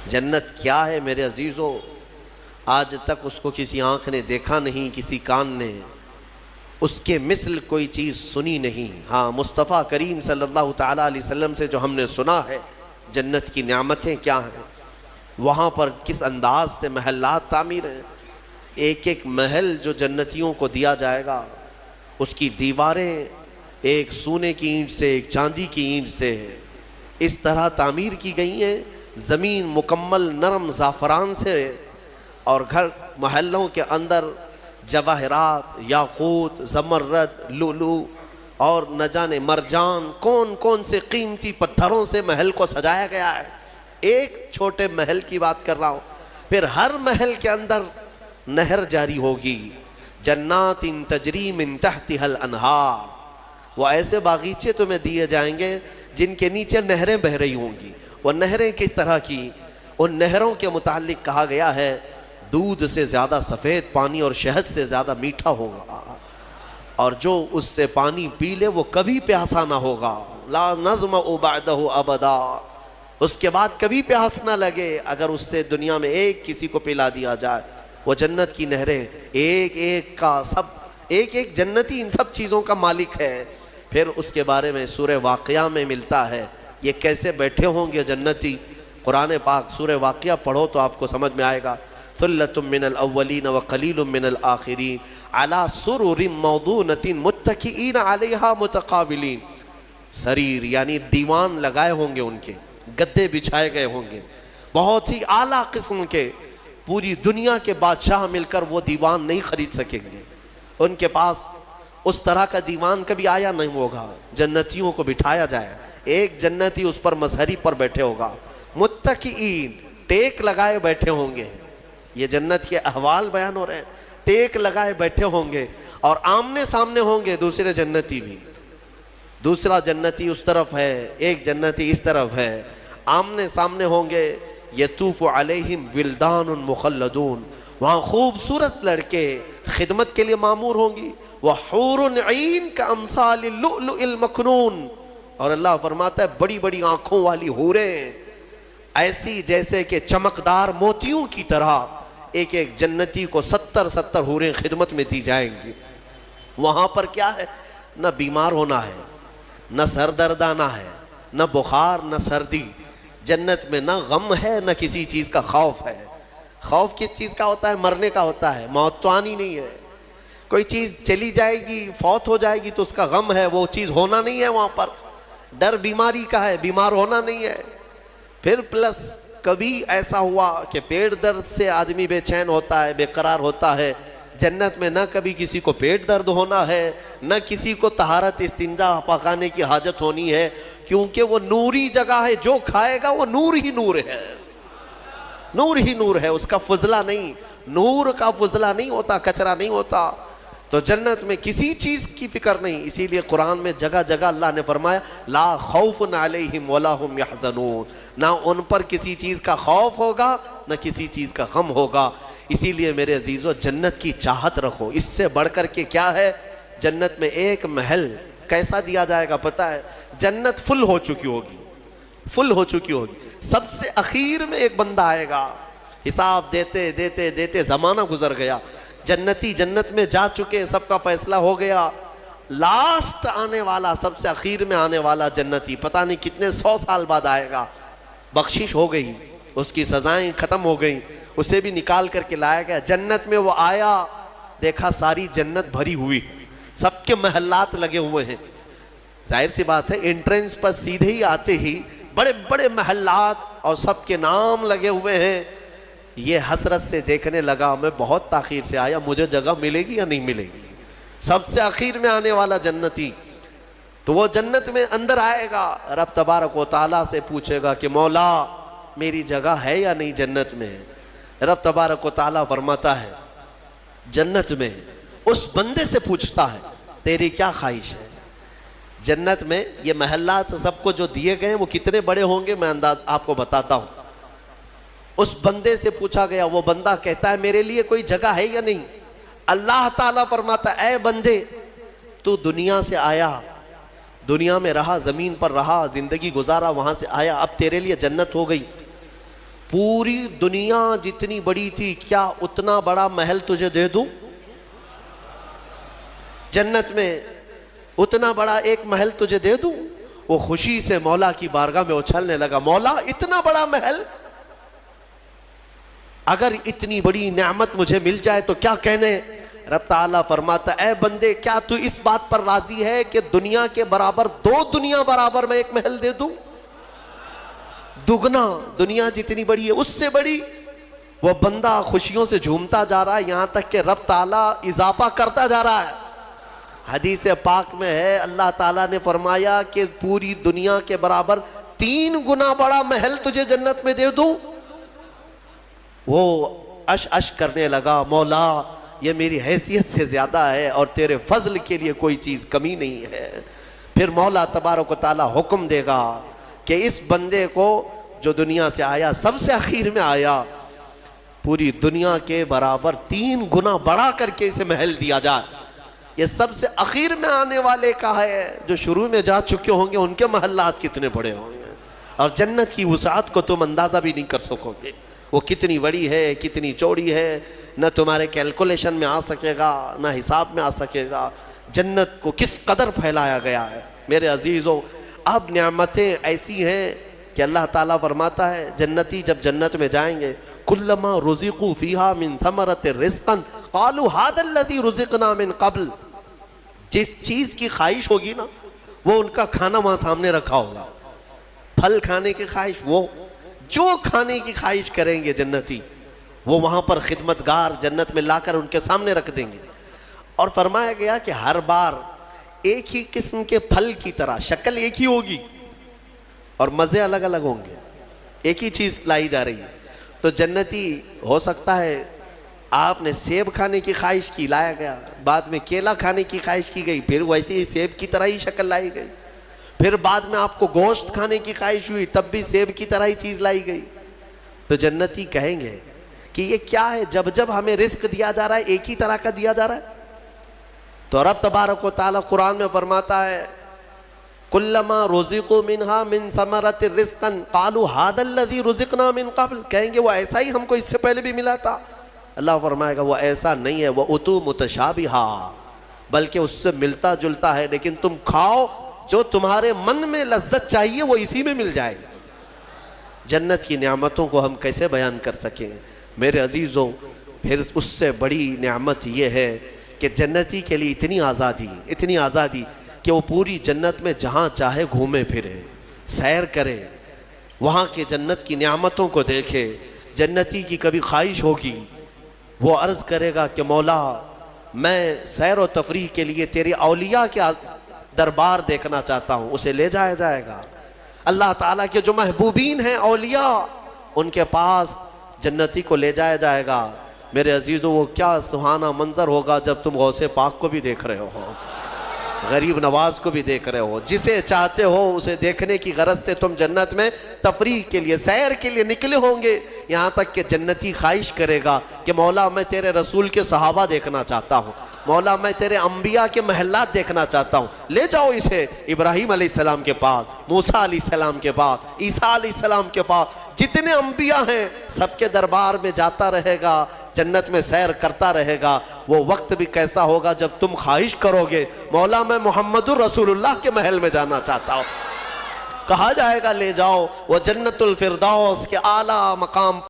جنت کیا ہے میرے عزیزو؟ آج تک اس کو کسی آنکھ نے دیکھا نہیں، کسی کان نے اس کے مثل کوئی چیز سنی نہیں۔ ہاں، مصطفیٰ کریم صلی اللہ تعالیٰ علیہ وسلم سے جو ہم نے سنا ہے جنت کی نعمتیں کیا ہیں، وہاں پر کس انداز سے محلات تعمیر ہیں۔ ایک ایک محل جو جنتیوں کو دیا جائے گا، اس کی دیواریں ایک سونے کی اینٹ سے، ایک چاندی کی اینٹ سے اس طرح تعمیر کی گئی ہیں، زمین مکمل نرم زعفران سے، اور گھر محلوں کے اندر جواہرات، یاقوت، زمرد، لؤلؤ اور نہ جانے مرجان، کون کون سے قیمتی پتھروں سے محل کو سجایا گیا ہے۔ ایک چھوٹے محل کی بات کر رہا ہوں۔ پھر ہر محل کے اندر نہر جاری ہوگی، جنات تجری من تحتها الانہار، وہ ایسے باغیچے تمہیں دیے جائیں گے جن کے نیچے نہریں بہہ رہی ہوں گی۔ وہ نہریں کس طرح کی؟ ان نہروں کے متعلق کہا گیا ہے دودھ سے زیادہ سفید پانی اور شہد سے زیادہ میٹھا ہوگا، اور جو اس سے پانی پی لے وہ کبھی پیاسا نہ ہوگا، لا نظمأ بعدہ ابدا، اس کے بعد کبھی پیاس نہ لگے اگر اس سے دنیا میں ایک کسی کو پلا دیا جائے۔ وہ جنت کی نہریں ایک ایک کا سب، ایک ایک جنتی ان سب چیزوں کا مالک ہے۔ پھر اس کے بارے میں سورہ واقعہ میں ملتا ہے یہ کیسے بیٹھے ہوں گے جنتی۔ قرآن پاک سورہ واقعہ پڑھو تو آپ کو سمجھ میں آئے گا۔ ثلۃ من الاولین وقلیل من الآخرین علی سرر موضونۃ متکئین علیہا متقابلین، سریر یعنی دیوان لگائے ہوں گے، ان کے گدے بچھائے گئے ہوں گے بہت ہی اعلیٰ قسم کے، پوری دنیا کے بادشاہ مل کر وہ دیوان نہیں خرید سکیں گے، ان کے پاس اس طرح کا دیوان کبھی آیا نہیں ہوگا۔ جنتیوں کو بٹھایا جائے، ایک جنتی اس پر مظہری پر بیٹھے ہوگا، متکئین ٹیک لگائے بیٹھے ہوں گے۔ یہ جنت کے احوال بیان ہو رہے ہیں، ٹیک لگائے بیٹھے ہوں گے، اور آمنے سامنے ہوں گے دوسرے جنتی بھی، دوسرا جنتی اس طرف ہے، ایک جنتی اس طرف ہے، آمنے سامنے ہوں گے۔ یطوف علیہم ولدان مخلدون، وہاں خوبصورت لڑکے خدمت کے لیے معمور ہوں گی، وحور عین کامثال اللؤلؤ المکنون، اور اللہ فرماتا ہے بڑی بڑی آنکھوں والی حوریں ایسی جیسے کہ چمکدار موتیوں کی طرح، ایک ایک جنتی کو 70 حوریں خدمت میں دی جائیں گی۔ وہاں پر کیا ہے؟ نہ بیمار ہونا ہے، نہ سر درد آنا ہے، نہ بخار، نہ سردی۔ جنت میں نہ غم ہے نہ کسی چیز کا خوف ہے۔ خوف کس چیز کا ہوتا ہے؟ مرنے کا ہوتا ہے، موت تو آنی نہیں ہے۔ کوئی چیز چلی جائے گی، فوت ہو جائے گی تو اس کا غم ہے، وہ چیز ہونا نہیں ہے وہاں پر۔ ڈر بیماری کا ہے، بیمار ہونا نہیں ہے۔ پھر پلس کبھی ایسا ہوا کہ پیٹ درد سے آدمی بے چین ہوتا ہے، بے قرار ہوتا ہے، جنت میں نہ کبھی کسی کو پیٹ درد ہونا ہے، نہ کسی کو طہارت استنجا پکانے کی حاجت ہونی ہے، کیونکہ وہ نوری جگہ ہے، جو کھائے گا وہ نور ہی نور ہے، نور ہی نور ہے، اس کا فضلہ نہیں، نور کا فضلہ نہیں ہوتا، کچرا نہیں ہوتا۔ تو جنت میں کسی چیز کی فکر نہیں، اسی لیے قرآن میں جگہ جگہ اللہ نے فرمایا لا خوف علیہم ولا ہم یحزنون، نہ ان پر کسی چیز کا خوف ہوگا نہ کسی چیز کا غم ہوگا۔ اسی لیے میرے عزیزو جنت کی چاہت رکھو، اس سے بڑھ کر کے کیا ہے؟ جنت میں ایک محل کیسا دیا جائے گا پتہ ہے؟ جنت فل ہو چکی ہوگی، فل ہو چکی ہوگی، سب سے اخیر میں ایک بندہ آئے گا، حساب دیتے دیتے دیتے زمانہ گزر گیا، جنتی جنت میں جا چکے، سب کا فیصلہ ہو گیا، لاسٹ آنے والا، سب سے اخیر میں آنے والا جنتی پتہ نہیں کتنے 100 سال بعد آئے گا، بخشش ہو گئی، اس کی سزائیں ختم ہو گئیں، اسے بھی نکال کر کے لایا گیا۔ جنت میں وہ آیا، دیکھا ساری جنت بھری ہوئی، سب کے محلات لگے ہوئے ہیں، ظاہر سی بات ہے انٹرنس پر سیدھے ہی آتے ہی بڑے بڑے محلات اور سب کے نام لگے ہوئے ہیں۔ یہ حسرت سے دیکھنے لگا، میں بہت تاخیر سے آیا، مجھے جگہ ملے گی یا نہیں ملے گی؟ سب سے اخیر میں آنے والا جنتی، تو وہ جنت میں اندر آئے گا، رب تبارک و تعالیٰ سے پوچھے گا کہ مولا میری جگہ ہے یا نہیں جنت میں؟ رب تبارک و تعالیٰ فرماتا ہے جنت میں اس بندے سے پوچھتا ہے تیری کیا خواہش ہے؟ جنت میں یہ محلات سب کو جو دیے گئے وہ کتنے بڑے ہوں گے میں انداز آپ کو بتاتا ہوں۔ اس بندے سے پوچھا گیا، وہ بندہ کہتا ہے میرے لیے کوئی جگہ ہے یا نہیں؟ اللہ تعالیٰ فرماتا ہے اے بندے تو دنیا سے آیا، دنیا میں رہا، زمین پر رہا، زندگی گزارا، وہاں سے آیا، اب تیرے لیے جنت ہو گئی، پوری دنیا جتنی بڑی تھی کیا اتنا بڑا محل تجھے دے دوں؟ جنت میں اتنا بڑا ایک محل تجھے دے دوں؟ وہ خوشی سے مولا کی بارگاہ میں اچھلنے لگا، مولا اتنا بڑا محل، اگر اتنی بڑی نعمت مجھے مل جائے تو کیا کہنے؟ رب تعالیٰ فرماتا اے بندے کیا تو اس بات پر راضی ہے کہ دنیا کے برابر 2 دنیا برابر میں ایک محل دے دوں؟ دگنا، دنیا جتنی بڑی ہے اس سے بڑی۔ وہ بندہ خوشیوں سے جھومتا جا رہا ہے، یہاں تک کہ رب تعالیٰ اضافہ کرتا جا رہا ہے۔ حدیث پاک میں ہے اللہ تعالیٰ نے فرمایا کہ پوری دنیا کے برابر 3 گنا بڑا محل تجھے جنت میں دے دوں۔ وہ اش کرنے لگا، مولا یہ میری حیثیت سے زیادہ ہے اور تیرے فضل کے لیے کوئی چیز کمی نہیں ہے۔ پھر مولا تبارک و تعالیٰ حکم دے گا کہ اس بندے کو جو دنیا سے آیا سب سے اخیر میں آیا، پوری دنیا کے برابر 3 گنا بڑا کر کے اسے محل دیا جائے۔ یہ سب سے اخیر میں آنے والے کا ہے، جو شروع میں جا چکے ہوں گے ان کے محلات کتنے بڑے ہوں گے، اور جنت کی وسعت کو تم اندازہ بھی نہیں کر سکو گے، وہ کتنی بڑی ہے کتنی چوڑی ہے، نہ تمہارے کیلکولیشن میں آ سکے گا نہ حساب میں آ سکے گا۔ جنت کو کس قدر پھیلایا گیا ہے میرے عزیزوں۔ اب نعمتیں ایسی ہیں کہ اللہ تعالیٰ فرماتا ہے جنتی جب جنت میں جائیں گے کلما رزقوا فیہا من ثمرۃ رزقا قالوا ھذا الذی رزقنا من قبل، جس چیز کی خواہش ہوگی نا وہ ان کا کھانا وہاں سامنے رکھا ہوگا۔ پھل کھانے کی خواہش، وہ جو کھانے کی خواہش کریں گے جنتی وہ وہاں پر خدمتگار جنت میں لا کر ان کے سامنے رکھ دیں گے۔ اور فرمایا گیا کہ ہر بار ایک ہی قسم کے پھل کی طرح شکل ایک ہی ہوگی اور مزے الگ الگ ہوں گے، ایک ہی چیز لائی جا رہی ہے۔ تو جنتی ہو سکتا ہے آپ نے سیب کھانے کی خواہش کی، لایا گیا، بعد میں کیلا کھانے کی خواہش کی گئی، پھر ویسے ہی سیب کی طرح ہی شکل لائی گئی، پھر بعد میں آپ کو گوشت کھانے کی خواہش ہوئی تب بھی سیب کی طرح ہی چیز لائی گئی۔ تو جنتی کہیں گے کہ یہ کیا ہے، جب جب ہمیں رزق دیا جا رہا ہے ایک ہی طرح کا دیا جا رہا ہے؟ تو رب تبارک و تعالیٰ قرآن میں فرماتا ہے کلما رزقوا منہا من ثمرۃ رزقا قالوا ھذا الذی رزقنا من قبل، کہیں گے وہ ایسا ہی ہم کو اس سے پہلے بھی ملا تھا۔ اللہ فرمائے گا وہ ایسا نہیں ہے، وہ اتو متشابہا، بلکہ اس سے ملتا جلتا ہے، لیکن تم کھاؤ جو تمہارے من میں لذت چاہیے وہ اسی میں مل جائے گی۔ جنت کی نعمتوں کو ہم کیسے بیان کر سکیں میرے عزیزوں۔ پھر اس سے بڑی نعمت یہ ہے کہ جنتی کے لیے اتنی آزادی کہ وہ پوری جنت میں جہاں چاہے گھومے پھرے، سیر کرے، وہاں کے جنت کی نعمتوں کو دیکھے۔ جنتی کی کبھی خواہش ہوگی وہ عرض کرے گا کہ مولا میں سیر و تفریح کے لیے تیرے اولیاء کے دربار دیکھنا چاہتا ہوں، اسے لے جایا جائے گا۔ اللہ تعالیٰ کے جو محبوبین ہیں اولیاء ان کے پاس جنتی کو لے جایا جائے گا۔ میرے عزیزوں وہ کیا سہانا منظر ہوگا جب تم غوث پاک کو بھی دیکھ رہے ہو، غریب نواز کو بھی دیکھ رہے ہو، جسے چاہتے ہو اسے دیکھنے کی غرض سے تم جنت میں تفریح کے لیے سیر کے لیے نکلے ہوں گے، یہاں تک کہ جنتی خواہش کرے گا کہ مولا میں تیرے رسول کے صحابہ دیکھنا چاہتا ہوں، مولا میں تیرے انبیاء کے محلات دیکھنا چاہتا ہوں، لے جاؤ اسے ابراہیم علیہ السلام کے پاس، موسیٰ علیہ السلام کے پاس، عیسیٰ علیہ السلام کے پاس، جتنے انبیاء ہیں سب کے دربار میں جاتا رہے گا، جنت میں سیر کرتا رہے گا۔ وہ وقت بھی کیسا ہوگا جب تم خواہش کرو گے مولا میں محمد الرسول اللہ کے محل میں جانا چاہتا ہوں، کہا جائے گا لے جاؤ، وہ جنت الفردوس کے اعلیٰ مقام